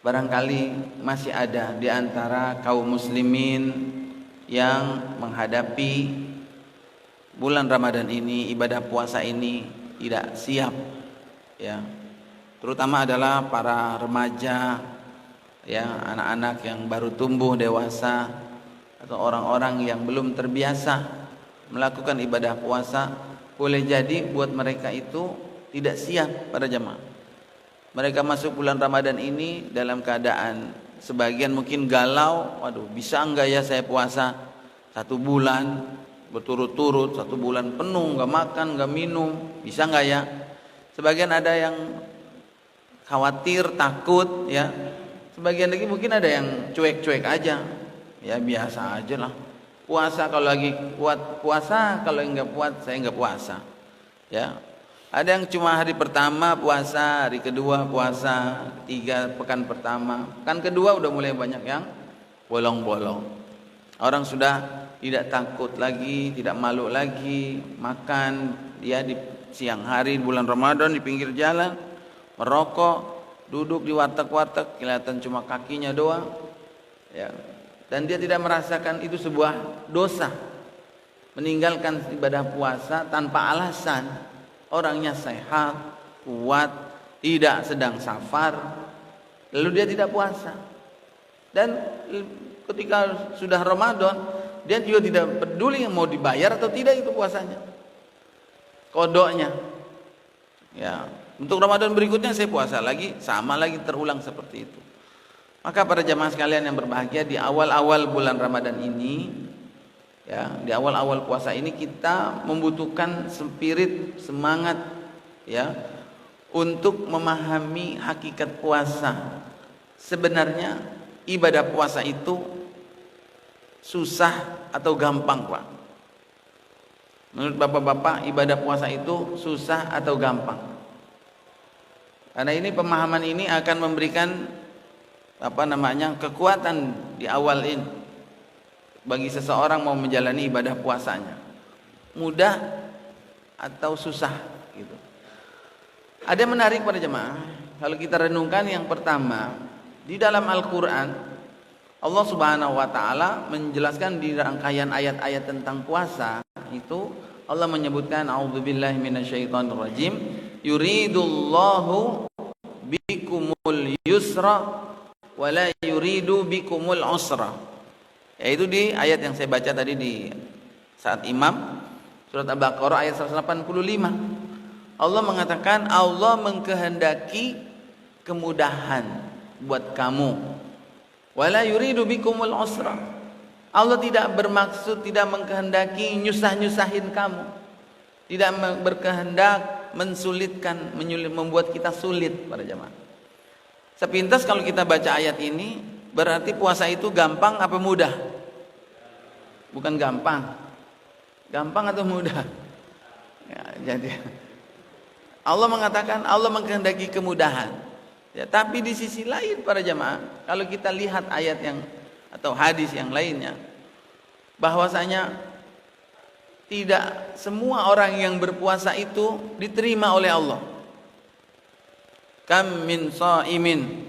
barangkali masih ada di antara kaum muslimin yang menghadapi bulan Ramadan ini, ibadah puasa ini tidak siap, ya. Terutama adalah para remaja, ya, anak-anak yang baru tumbuh dewasa atau orang-orang yang belum terbiasa melakukan ibadah puasa. Boleh jadi buat mereka itu tidak siap pada jamaah. Mereka masuk bulan Ramadan ini dalam keadaan sebagian mungkin galau. Waduh, bisa enggak ya saya puasa 1 bulan berturut-turut, 1 bulan penuh, enggak makan, enggak minum, bisa enggak ya? Sebagian ada yang khawatir, takut, ya. Sebagian lagi mungkin ada yang cuek-cuek aja, ya biasa aja lah. Puasa kalau lagi kuat puasa, kalau enggak kuat saya enggak puasa, ya. Ada yang cuma hari pertama puasa, hari kedua puasa, ketiga pekan pertama, pekan kedua udah mulai banyak yang bolong-bolong. Orang sudah tidak takut lagi, tidak malu lagi makan dia di siang hari bulan Ramadan di pinggir jalan, merokok, duduk di warteg-warteg, kelihatan cuma kakinya doang, ya. Dan dia tidak merasakan itu sebuah dosa, meninggalkan ibadah puasa tanpa alasan. Orangnya sehat, kuat, tidak sedang safar, lalu dia tidak puasa. Dan ketika sudah Ramadan, dia juga tidak peduli mau dibayar atau tidak itu puasanya, kodoknya, ya. Untuk Ramadan berikutnya saya puasa lagi, sama lagi terulang seperti itu. Maka para jamaah sekalian yang berbahagia, di awal-awal bulan Ramadan ini, ya, di awal-awal puasa ini kita membutuhkan spirit, semangat, ya, untuk memahami hakikat puasa. Sebenarnya ibadah puasa itu susah atau gampang, Pak? Menurut bapak-bapak, ibadah puasa itu susah atau gampang? Karena ini pemahaman ini akan memberikan kekuatan di awal ini bagi seseorang mau menjalani ibadah puasanya, mudah atau susah gitu. Ada yang menarik pada jemaah, kalau kita renungkan, yang pertama, di dalam Al-Quran Allah Subhanahu wa Ta'ala menjelaskan di rangkaian ayat-ayat tentang puasa itu, Allah menyebutkan a'udzubillahi minasyaitonirrajim, yuridullahu bikumul yusra wala yuridu bikumul usra. Yaitu di ayat yang saya baca tadi di saat imam, surat Al-Baqarah ayat 185. Allah mengatakan Allah mengkehendaki kemudahan buat kamu. Wala yuridu bikumul usra. Allah tidak bermaksud, tidak mengkehendaki nyusah-nyusahin kamu. Tidak berkehendak mensulitkan, membuat kita sulit para jemaah. Sepintas kalau kita baca ayat ini, berarti puasa itu gampang apa mudah? Bukan gampang. Gampang atau mudah? Ya, jadi Allah mengatakan Allah mengkehendaki kemudahan. Ya, tapi di sisi lain para jamaah, kalau kita lihat ayat yang atau hadis yang lainnya, bahwasanya tidak semua orang yang berpuasa itu diterima oleh Allah. Kam min shaimin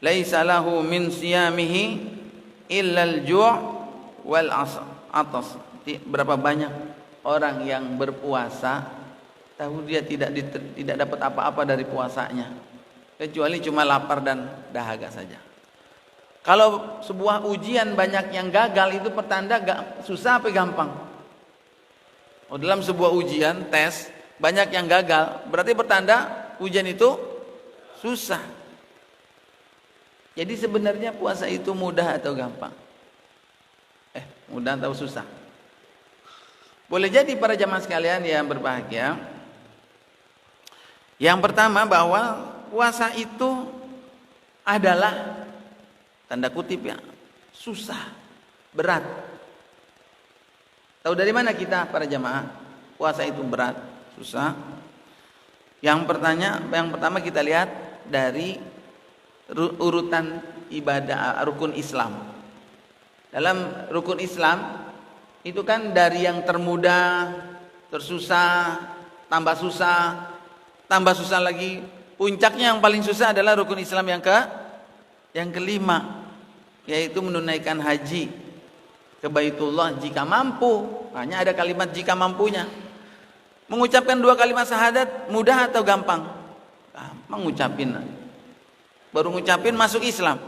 laisa lahu min siyamihi illa al-ju' wal atas. Berapa banyak orang yang berpuasa tahu dia tidak dapat apa-apa dari puasanya kecuali cuma lapar dan dahaga saja. Kalau sebuah ujian banyak yang gagal, itu pertanda susah apa gampang? Oh, dalam sebuah ujian tes banyak yang gagal, berarti pertanda ujian itu susah. Jadi sebenarnya puasa itu mudah atau gampang? Mudah atau susah? Boleh jadi para jamaah sekalian yang berbahagia, yang pertama bahwa puasa itu adalah tanda kutip ya, susah, berat. Tahu dari mana kita para jamaah puasa itu berat, susah? Yang pertama kita lihat dari urutan ibadah rukun Islam. Dalam rukun Islam itu kan dari yang termudah, tersusah, tambah susah lagi. Puncaknya yang paling susah adalah rukun Islam yang Yang kelima, yaitu menunaikan haji ke Baitullah jika mampu. Hanya ada kalimat jika mampunya. Mengucapkan 2 kalimat syahadat mudah atau gampang? Gampang ngucapin. Baru ngucapin masuk Islam.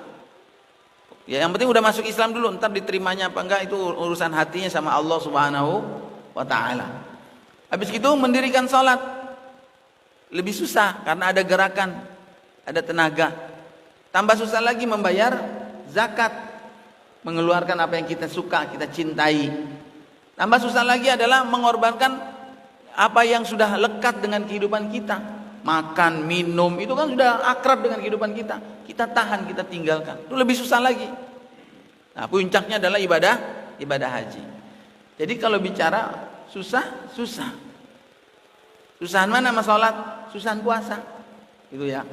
Ya, yang penting udah masuk Islam dulu, ntar diterimanya apa enggak itu urusan hatinya sama Allah Subhanahu wa taala. Habis itu mendirikan salat. Lebih susah karena ada gerakan, ada tenaga. Tambah susah lagi membayar zakat, mengeluarkan apa yang kita suka, kita cintai. Tambah susah lagi adalah mengorbankan apa yang sudah lekat dengan kehidupan kita. Makan, minum, itu kan sudah akrab dengan kehidupan kita. Kita tahan, kita tinggalkan. Itu lebih susah lagi. Nah, puncaknya adalah ibadah haji. Jadi kalau bicara susah. Susahan mana sama sholat? Susahan puasa. Gitu ya.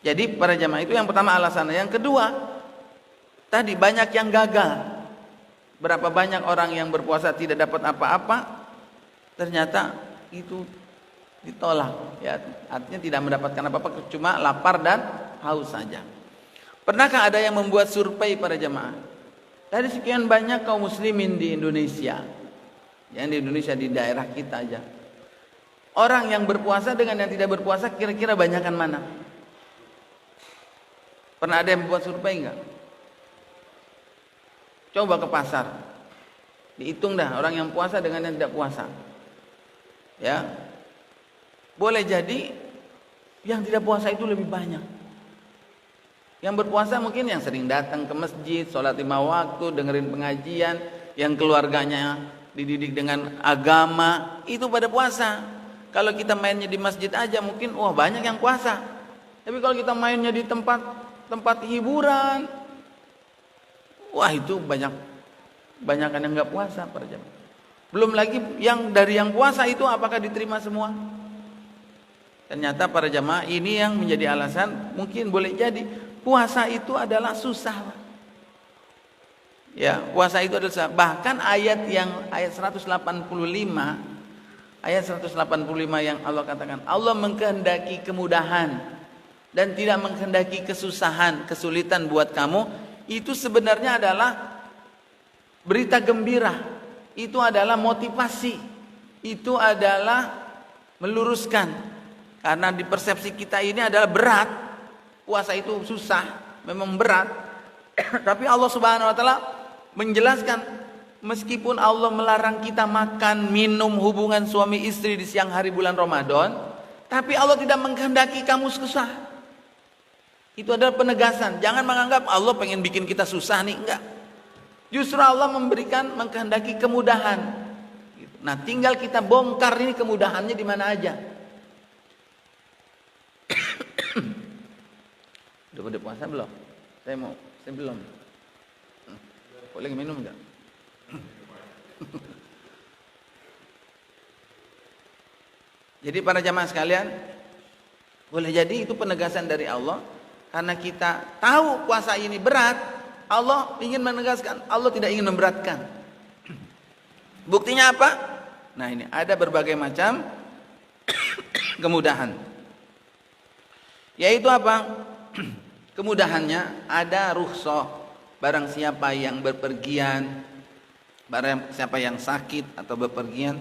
Jadi para jamaah itu yang pertama alasannya. Yang kedua, tadi banyak yang gagal. Berapa banyak orang yang berpuasa tidak dapat apa-apa, ternyata itu ditolak, ya, artinya tidak mendapatkan apa-apa, cuma lapar dan haus saja. Pernahkah ada yang membuat survei para jamaah? Dari sekian banyak kaum muslimin di Indonesia, yang di Indonesia di daerah kita aja, orang yang berpuasa dengan yang tidak berpuasa kira-kira banyakan mana? Pernah ada yang membuat survei enggak? Coba ke pasar, dihitung dah orang yang puasa dengan yang tidak puasa, ya. Boleh jadi yang tidak puasa itu lebih banyak. Yang berpuasa mungkin yang sering datang ke masjid, sholat 5 waktu, dengerin pengajian, yang keluarganya dididik dengan agama, itu pada puasa. Kalau kita mainnya di masjid aja mungkin wah banyak yang puasa. Tapi kalau kita mainnya di tempat hiburan, wah itu banyakan yang nggak puasa para jamaah. Belum lagi yang dari yang puasa itu apakah diterima semua? Ternyata para jamaah ini yang menjadi alasan, mungkin boleh jadi puasa itu adalah susah. Ya, puasa itu adalah susah. Bahkan ayat 185 yang Allah katakan, Allah mengkehendaki kemudahan dan tidak mengkehendaki kesusahan, kesulitan buat kamu, itu sebenarnya adalah berita gembira. Itu adalah motivasi. Itu adalah meluruskan. Karena di persepsi kita ini adalah berat. Puasa itu susah, memang berat. Tapi Allah Subhanahu wa taala menjelaskan, meskipun Allah melarang kita makan, minum, hubungan suami istri di siang hari bulan Ramadan, tapi Allah tidak menghendaki kamu susah. Itu adalah penegasan. Jangan menganggap Allah pengen bikin kita susah nih, enggak. Justru Allah menghendaki kemudahan. Nah, tinggal kita bongkar ini kemudahannya di mana aja. Udah puasa belum? Saya belum. Boleh minum enggak? Jadi para jamaah sekalian, boleh jadi itu penegasan dari Allah, karena kita tahu puasa ini berat. Allah ingin menegaskan, Allah tidak ingin memberatkan. Buktinya apa? Nah, ini ada berbagai macam kemudahan. Yaitu apa? Kemudahannya ada rukhsah. Barang siapa yang berpergian, barang siapa yang sakit atau berpergian,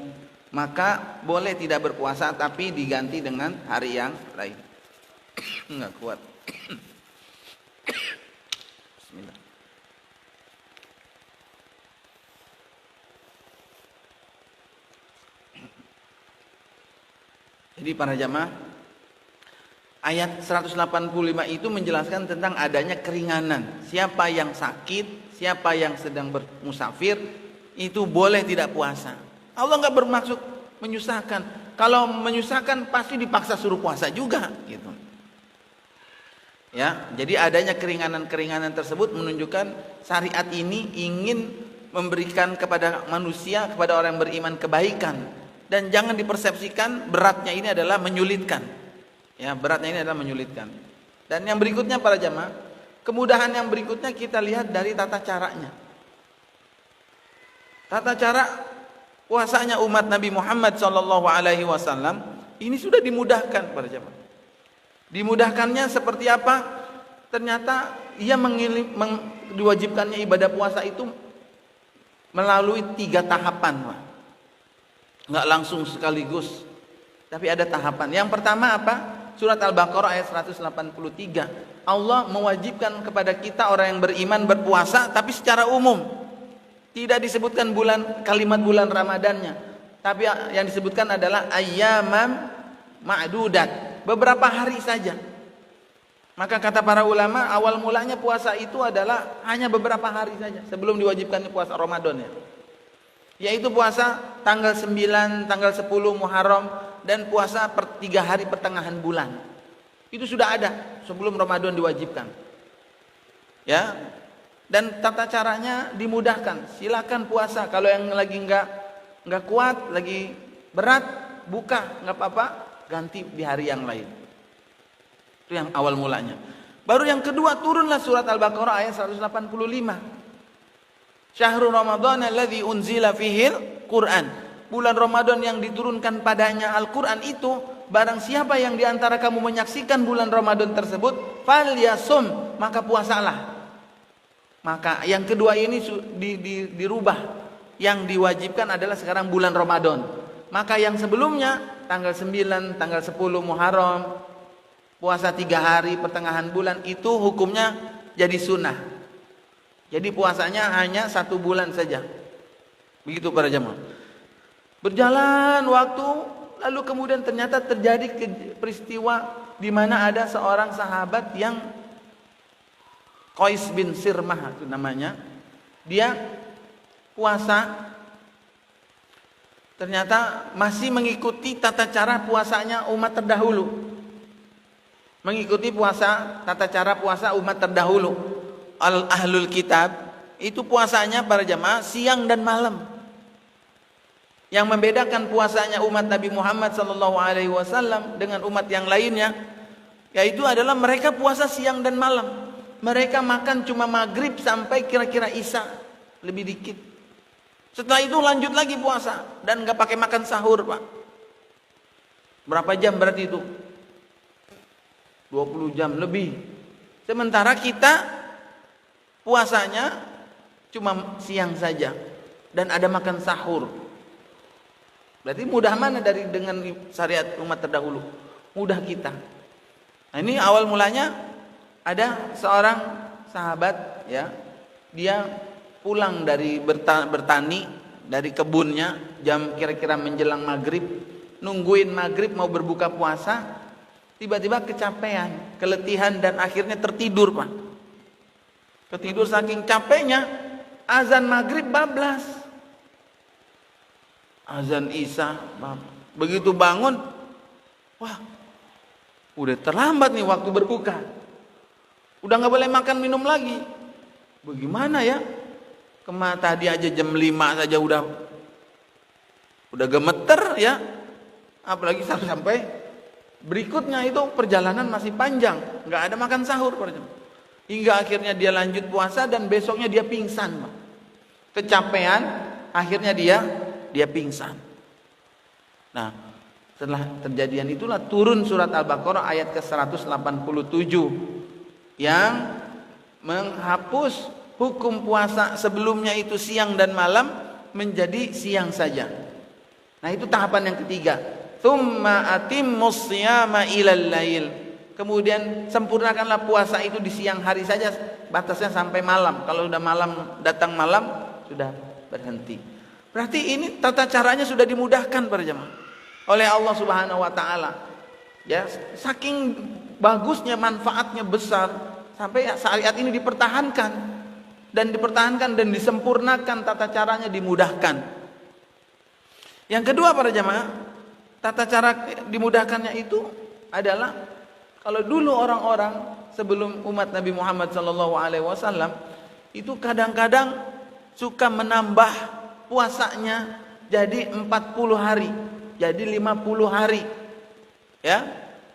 maka boleh tidak berpuasa tapi diganti dengan hari yang lain. Enggak kuat. Bismillah. Jadi para jamaah, ayat 185 itu menjelaskan tentang adanya keringanan. Siapa yang sakit, siapa yang sedang bermusafir, itu boleh tidak puasa. Allah nggak bermaksud menyusahkan. Kalau menyusahkan pasti dipaksa suruh puasa juga, gitu. Ya, jadi adanya keringanan-keringanan tersebut menunjukkan syariat ini ingin memberikan kepada manusia, kepada orang yang beriman kebaikan, dan jangan dipersepsikan beratnya ini adalah menyulitkan. Ya, beratnya ini adalah menyulitkan. Dan yang berikutnya para jamaah, kemudahan yang berikutnya kita lihat dari tata caranya. Tata cara puasanya umat Nabi Muhammad SAW ini sudah dimudahkan para jamaah. Dimudahkannya seperti apa? ternyata ia diwajibkannya ibadah puasa itu melalui 3 tahapan, Pak. Nggak langsung sekaligus, tapi ada tahapan. Yang pertama apa? Surat Al-Baqarah ayat 183. Allah mewajibkan kepada kita orang yang beriman berpuasa, tapi secara umum. Tidak disebutkan kalimat bulan Ramadannya, tapi yang disebutkan adalah ayyaman ma'dudat, beberapa hari saja. Maka kata para ulama, awal mulanya puasa itu adalah hanya beberapa hari saja sebelum diwajibkannya puasa Ramadan, ya. Yaitu puasa tanggal 9, tanggal 10 Muharram, dan puasa 3 hari pertengahan bulan. Itu sudah ada sebelum Ramadan diwajibkan. Ya. Dan tata caranya dimudahkan. Silakan puasa, kalau yang lagi enggak kuat, lagi berat, buka, enggak apa-apa, ganti di hari yang lain. Itu yang awal mulanya. Baru yang kedua turunlah surat Al-Baqarah ayat 185. Syahrul Ramadan alladzi unzila fihil Quran. Bulan Ramadan yang diturunkan padanya Al-Quran itu, barang siapa yang diantara kamu menyaksikan bulan Ramadan tersebut, falyasum, maka puasalah. Maka yang kedua ini dirubah. Yang diwajibkan adalah sekarang bulan Ramadan. Maka yang sebelumnya tanggal 9, tanggal 10 Muharram, puasa 3 hari pertengahan bulan, itu hukumnya jadi sunnah. Jadi puasanya hanya 1 bulan saja. Begitu para jemaah. Berjalan waktu, lalu kemudian ternyata terjadi peristiwa di mana ada seorang sahabat yang Qais bin Sirmah itu namanya. Dia puasa, ternyata masih mengikuti tata cara puasanya umat terdahulu. Mengikuti tata cara puasa umat terdahulu. Ahlul kitab itu puasanya para jamaah siang dan malam. Yang membedakan puasanya umat Nabi Muhammad SAW dengan umat yang lainnya, yaitu adalah mereka puasa siang dan malam. Mereka makan cuma maghrib sampai kira-kira isya, lebih dikit. Setelah itu lanjut lagi puasa dan nggak pakai makan sahur, Pak. Berapa jam berarti itu? 20 jam lebih. Sementara kita puasanya cuma siang saja dan ada makan sahur. Berarti mudah mana dengan syariat umat terdahulu? Mudah kita. Nah, ini awal mulanya ada seorang sahabat, ya. Dia pulang dari bertani dari kebunnya jam kira-kira menjelang maghrib, nungguin maghrib mau berbuka puasa. Tiba-tiba kecapean, keletihan, dan akhirnya tertidur, Pak. Ketidur saking capeknya, azan maghrib bablas, azan isya bablas. Begitu bangun, wah, udah terlambat nih waktu berbuka, udah nggak boleh makan minum lagi. Bagaimana ya? Tadi aja jam 5 saja udah gemeter, ya. Apalagi sampai berikutnya itu perjalanan masih panjang, nggak ada makan sahur, hingga akhirnya dia lanjut puasa dan besoknya dia pingsan, Pak. Kecapean, akhirnya dia pingsan. Nah, setelah kejadian itulah turun surat Al-Baqarah ayat ke-187 yang menghapus hukum puasa sebelumnya itu siang dan malam menjadi siang saja. Nah, itu tahapan yang ketiga. Tsumma atimmus shiyama ilal lail. Kemudian sempurnakanlah puasa itu di siang hari saja, batasnya sampai malam. Kalau sudah malam, datang malam, sudah berhenti. Berarti ini tata caranya sudah dimudahkan para jemaah oleh Allah Subhanahu wa taala. Ya, saking bagusnya, manfaatnya besar sampai syariat ini dipertahankan dan disempurnakan, tata caranya dimudahkan. Yang kedua para jemaah, tata cara dimudahkannya itu adalah kalau dulu orang-orang sebelum umat Nabi Muhammad SAW itu kadang-kadang suka menambah puasanya jadi 40 hari, jadi 50 hari, ya.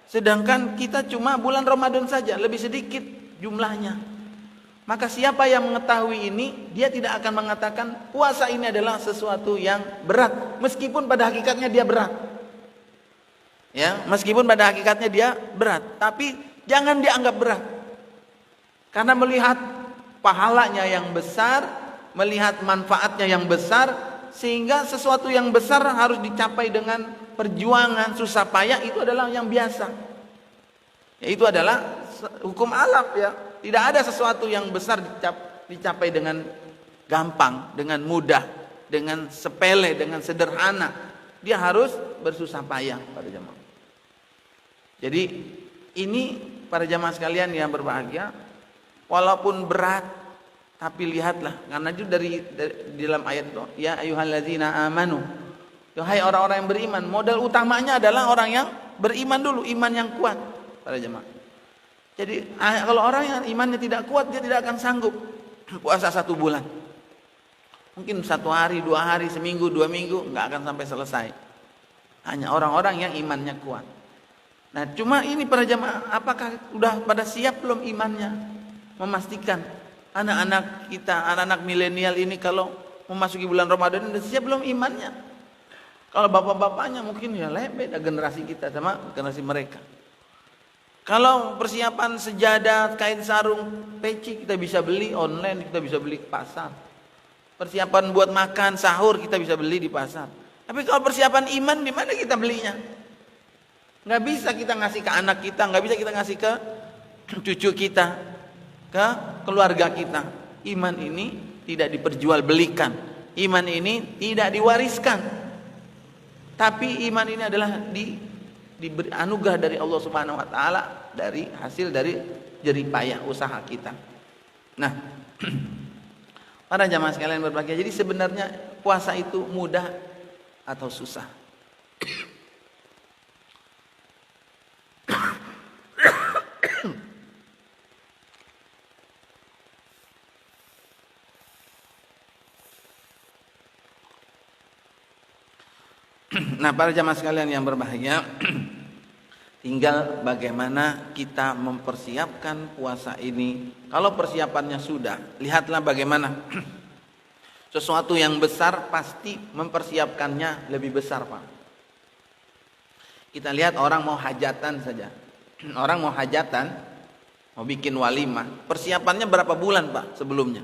Sedangkan kita cuma bulan Ramadan saja, lebih sedikit jumlahnya. Maka siapa yang mengetahui ini, dia tidak akan mengatakan puasa ini adalah sesuatu yang berat, meskipun pada hakikatnya dia berat. Ya, meskipun pada hakikatnya dia berat, tapi jangan dianggap berat. Karena melihat pahalanya yang besar, melihat manfaatnya yang besar, sehingga sesuatu yang besar harus dicapai dengan perjuangan, susah payah, itu adalah yang biasa. Ya, itu adalah hukum alam ya. Tidak ada sesuatu yang besar dicapai dengan gampang, dengan mudah, dengan sepele, dengan sederhana. Dia harus bersusah payah pada jamaah. Jadi ini para jamaah sekalian yang berbahagia, walaupun berat, tapi lihatlah, karena itu dari dalam ayat itu, ya ayyuhalladzina amanu, hai orang-orang yang beriman. Modal utamanya adalah orang yang beriman dulu, iman yang kuat para jemaah. Jadi kalau orang yang imannya tidak kuat, dia tidak akan sanggup puasa 1 bulan. Mungkin 1 hari, 2 hari, seminggu, 2 minggu, nggak akan sampai selesai. Hanya orang-orang yang imannya kuat. Nah, cuma ini para jemaah, apakah sudah pada siap belum imannya? Memastikan anak-anak kita, anak-anak milenial ini kalau memasuki bulan Ramadan sudah siap belum imannya? Kalau bapak-bapaknya mungkin ya beda generasi kita sama generasi mereka. Kalau persiapan sejadah, kain sarung, peci kita bisa beli online, kita bisa beli ke pasar. Persiapan buat makan sahur kita bisa beli di pasar. Tapi kalau persiapan iman di mana kita belinya? Nggak bisa kita ngasih ke anak kita, nggak bisa kita ngasih ke cucu kita, ke keluarga kita. Iman ini tidak diperjualbelikan, iman ini tidak diwariskan. Tapi iman ini adalah diberi anugerah dari Allah Subhanahu Wa Taala, dari hasil dari jerih payah usaha kita. Nah, para jamaah sekalian berbahagia, jadi sebenarnya puasa itu mudah atau susah? Nah, para jamaah sekalian yang berbahagia, tinggal bagaimana kita mempersiapkan puasa ini. Kalau persiapannya sudah, lihatlah bagaimana. Sesuatu yang besar pasti mempersiapkannya lebih besar, Pak. Kita lihat orang mau hajatan saja. Orang mau hajatan, mau bikin walimah, persiapannya berapa bulan, Pak, sebelumnya?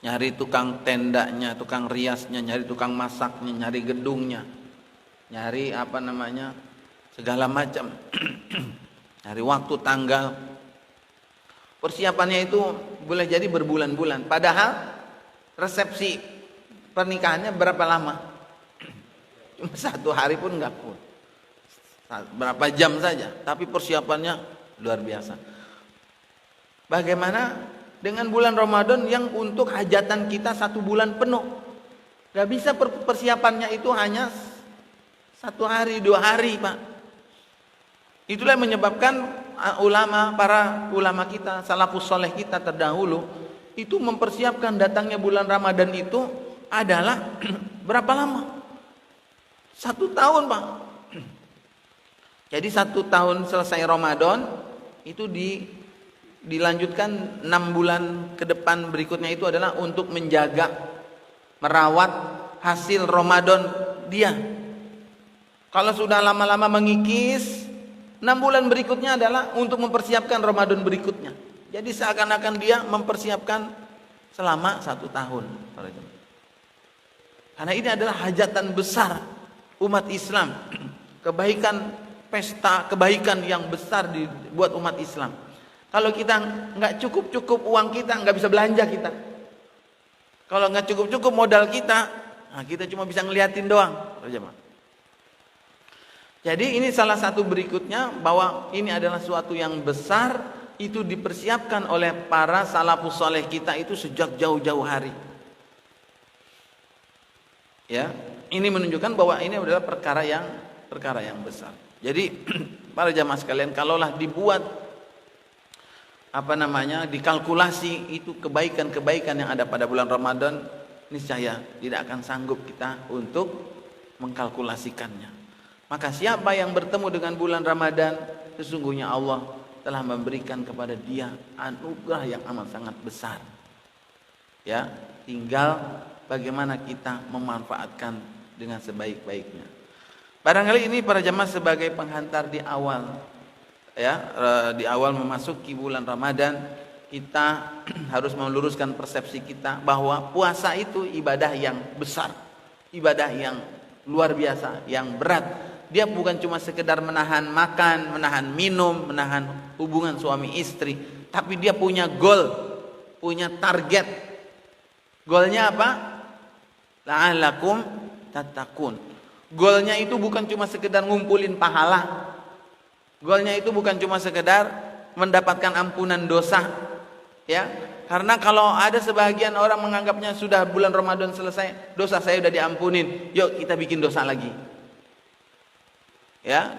Nyari tukang tendanya, tukang riasnya, nyari tukang masaknya, nyari gedungnya, nyari segala macam. Nyari waktu, tanggal. Persiapannya itu boleh jadi berbulan-bulan. Padahal resepsi pernikahannya berapa lama? Cuma 1 hari pun enggak pun. Berapa jam saja. Tapi persiapannya luar biasa. Bagaimana dengan bulan Ramadan yang untuk hajatan kita 1 bulan penuh? Gak bisa persiapannya itu hanya 1 hari, 2 hari, Pak. Itulah yang menyebabkan para ulama kita, salafus soleh kita terdahulu, itu mempersiapkan datangnya bulan Ramadan itu adalah berapa lama? 1 tahun, Pak. Jadi 1 tahun selesai Ramadan, itu dilanjutkan 6 bulan ke depan berikutnya itu adalah untuk menjaga, merawat hasil Ramadan dia. Kalau sudah lama-lama mengikis, 6 bulan berikutnya adalah untuk mempersiapkan Ramadan berikutnya. Jadi seakan-akan dia mempersiapkan selama 1 tahun. Karena ini adalah hajatan besar umat Islam. Kebaikan, pesta kebaikan yang besar dibuat umat Islam. Kalau kita nggak cukup uang kita, nggak bisa belanja kita. Kalau nggak cukup modal kita, nah kita cuma bisa ngeliatin doang. Jadi ini salah satu berikutnya, bahwa ini adalah suatu yang besar, itu dipersiapkan oleh para salafus soleh kita itu sejak jauh-jauh hari. Ya, ini menunjukkan bahwa ini adalah perkara yang besar. Jadi para jamaah sekalian, kalaulah dibuat dikalkulasi itu kebaikan-kebaikan yang ada pada bulan Ramadan, niscaya tidak akan sanggup kita untuk mengkalkulasikannya. Maka siapa yang bertemu dengan bulan Ramadan, sesungguhnya Allah telah memberikan kepada dia anugerah yang amat sangat besar. Ya, tinggal bagaimana kita memanfaatkan dengan sebaik-baiknya. Barangkali ini para jamaah sebagai penghantar di awal ya, di awal memasuki bulan Ramadan, kita harus meluruskan persepsi kita bahwa puasa itu ibadah yang besar, ibadah yang luar biasa, yang berat. Dia bukan cuma sekedar menahan makan, menahan minum, menahan hubungan suami istri, tapi dia punya goal, punya target. Goalnya apa? La'allakum tattaqun. Goalnya itu bukan cuma sekedar ngumpulin pahala. Goalnya itu bukan cuma sekedar mendapatkan ampunan dosa, ya. Karena kalau ada sebagian orang menganggapnya sudah bulan Ramadan selesai, dosa saya sudah diampunin, yuk kita bikin dosa lagi. Ya,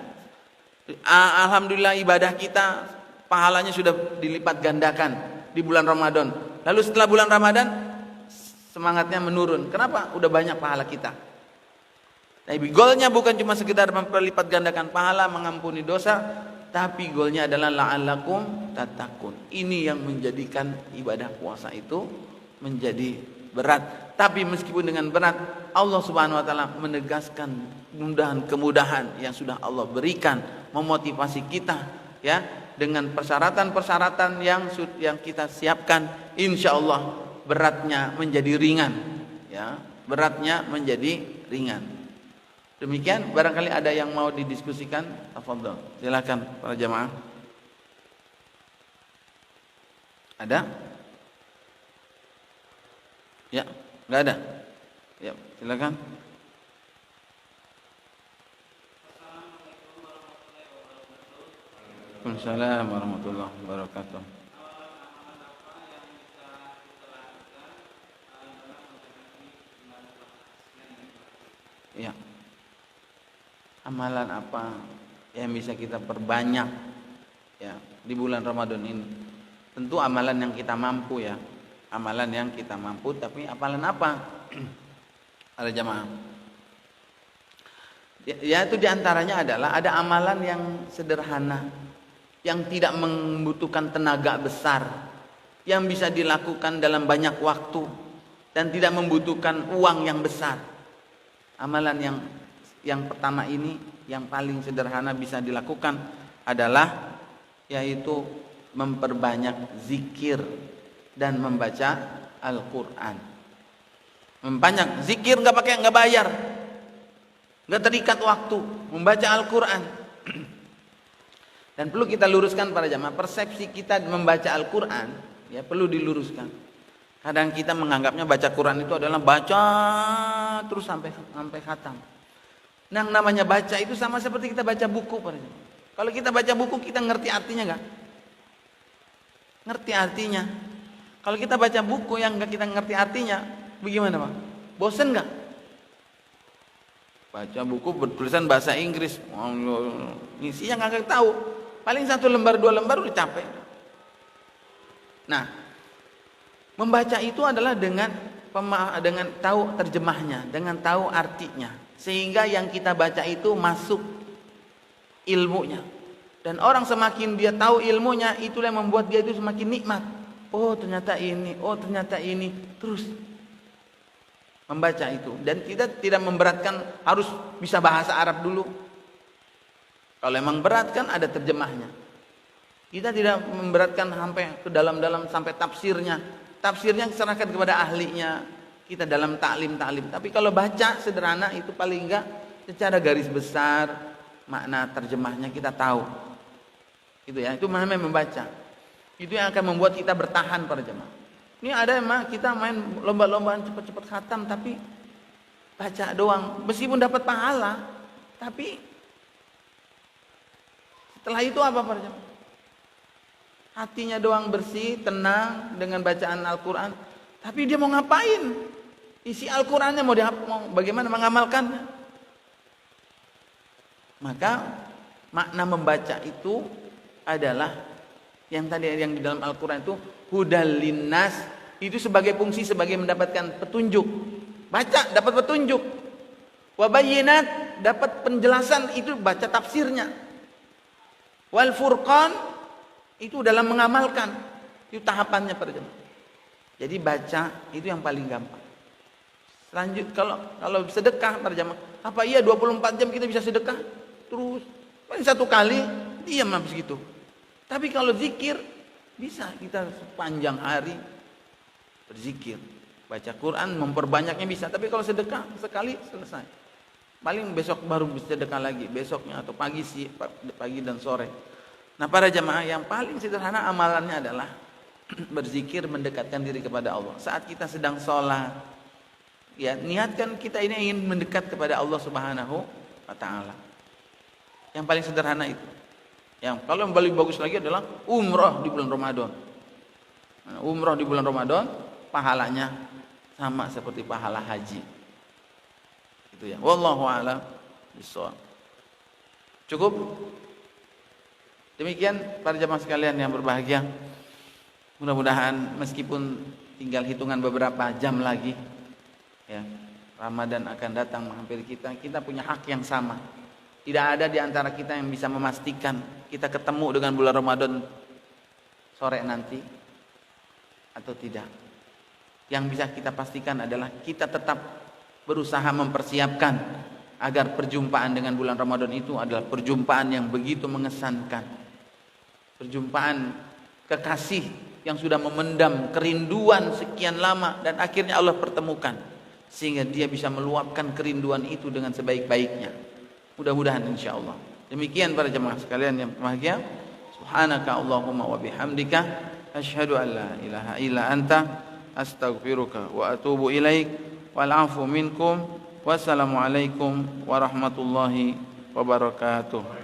alhamdulillah ibadah kita pahalanya sudah dilipat gandakan di bulan Ramadan. Lalu setelah bulan Ramadan semangatnya menurun. Kenapa? Udah banyak pahala kita. Tapi goalnya bukan cuma sekedar memperlipat gandakan pahala, mengampuni dosa, tapi goalnya adalah la'allakum tattaqun. Ini yang menjadikan ibadah puasa itu menjadi berat. Tapi meskipun dengan berat, Allah Subhanahu wa taala menegaskan kemudahan yang sudah Allah berikan, memotivasi kita, ya, dengan persyaratan-persyaratan yang kita siapkan, insya Allah beratnya menjadi ringan, ya, beratnya menjadi ringan. Demikian, barangkali ada yang mau didiskusikan, tafadhol. Silakan para jamaah. Ada? Ya, enggak ada. Ya, silakan. Waalaikumsalam warahmatullahi wabarakatuh. Ya. Amalan apa yang bisa kita perbanyak, ya, di bulan Ramadan ini? Tentu amalan yang kita mampu, ya. Amalan yang kita mampu, tapi amalan apa? Ada jamaah. Ya, itu diantaranya adalah ada amalan yang sederhana, yang tidak membutuhkan tenaga besar, yang bisa dilakukan dalam banyak waktu dan tidak membutuhkan uang yang besar. Amalan yang pertama ini, yang paling sederhana bisa dilakukan adalah yaitu memperbanyak zikir dan membaca Al-Quran. Memperbanyak zikir, nggak bayar, nggak terikat waktu, membaca Al-Quran. Dan perlu kita luruskan para jamaah, persepsi kita membaca Al-Quran, ya, perlu diluruskan. Kadang kita menganggapnya baca Quran itu adalah baca terus sampai khatam. Nah, namanya baca itu sama seperti kita baca buku, para jamaah. Kalau kita baca buku, kita ngerti artinya nggak? Ngerti artinya. Kalau kita baca buku yang nggak kita ngerti artinya, bagaimana, Pak? Bosen nggak? Baca buku bertulisan bahasa Inggris, isinya nggak tahu. Paling 1 lembar 2 lembar udah capek. Nah, membaca itu adalah dengan tahu terjemahnya, dengan tahu artinya, sehingga yang kita baca itu masuk ilmunya. Dan orang semakin dia tahu ilmunya, itulah yang membuat dia itu semakin nikmat. Oh ternyata ini, terus membaca itu. Dan kita tidak memberatkan harus bisa bahasa Arab dulu. Kalau memang berat kan ada terjemahnya. Kita tidak memberatkan sampai ke dalam-dalam sampai tafsirnya. Tafsirnya serahkan kepada ahlinya. Kita dalam taklim. Tapi kalau baca sederhana itu paling enggak secara garis besar makna terjemahnya kita tahu. Itu ya, itu namanya membaca. Itu yang akan membuat kita bertahan para jemaah. Ini ada emang kita main lomba-lombaan cepat-cepat khatam tapi baca doang, meskipun dapat pahala, tapi setelah itu apa para jemaah? Hatinya doang bersih, tenang dengan bacaan Al-Quran, tapi dia mau ngapain? Isi Al-Qurannya mau bagaimana mengamalkannya? Maka makna membaca itu adalah yang tadi yang di dalam Al-Quran itu hudal linnas, itu sebagai fungsi sebagai mendapatkan petunjuk. Baca dapat petunjuk. Wabayinat dapat penjelasan, itu baca tafsirnya. Wal furqan itu dalam mengamalkan. Itu tahapannya para jemaah. Jadi baca itu yang paling gampang. Lanjut kalau sedekah para jemaah, apa iya 24 jam kita bisa sedekah? Terus paling 1 kali diam habis gitu. Tapi kalau zikir bisa kita sepanjang hari berzikir, baca Quran, memperbanyaknya bisa. Tapi kalau sedekah sekali selesai. Paling besok baru sedekah lagi, besoknya atau pagi dan sore. Nah, para jamaah, yang paling sederhana amalannya adalah berzikir, mendekatkan diri kepada Allah. Saat kita sedang sholat, ya niatkan kita ini ingin mendekat kepada Allah Subhanahu wa Ta'ala. Yang paling sederhana itu. Yang kalau yang paling bagus lagi adalah umrah di bulan Ramadan. Nah, umrah di bulan Ramadan pahalanya sama seperti pahala haji. Itu ya. Wallahu a'lam bishawab. Cukup? Demikian para jamaah sekalian yang berbahagia. Mudah-mudahan meskipun tinggal hitungan beberapa jam lagi, ya, Ramadan akan datang menghampiri kita. Kita punya hak yang sama. Tidak ada di antara kita yang bisa memastikan kita ketemu dengan bulan Ramadan sore nanti atau tidak. Yang bisa kita pastikan adalah kita tetap berusaha mempersiapkan agar perjumpaan dengan bulan Ramadan itu adalah perjumpaan yang begitu mengesankan. Perjumpaan kekasih yang sudah memendam kerinduan sekian lama dan akhirnya Allah pertemukan sehingga dia bisa meluapkan kerinduan itu dengan sebaik-baiknya. Mudah-mudahan insyaallah. Demikian para jemaah sekalian yang berbahagia. Subhanaka Allahumma wa bihamdika asyhadu an la ilaha illa anta astaghfiruka wa atubu ilaik. Wal afu minkum. Wassalamualaikum warahmatullahi wabarakatuh.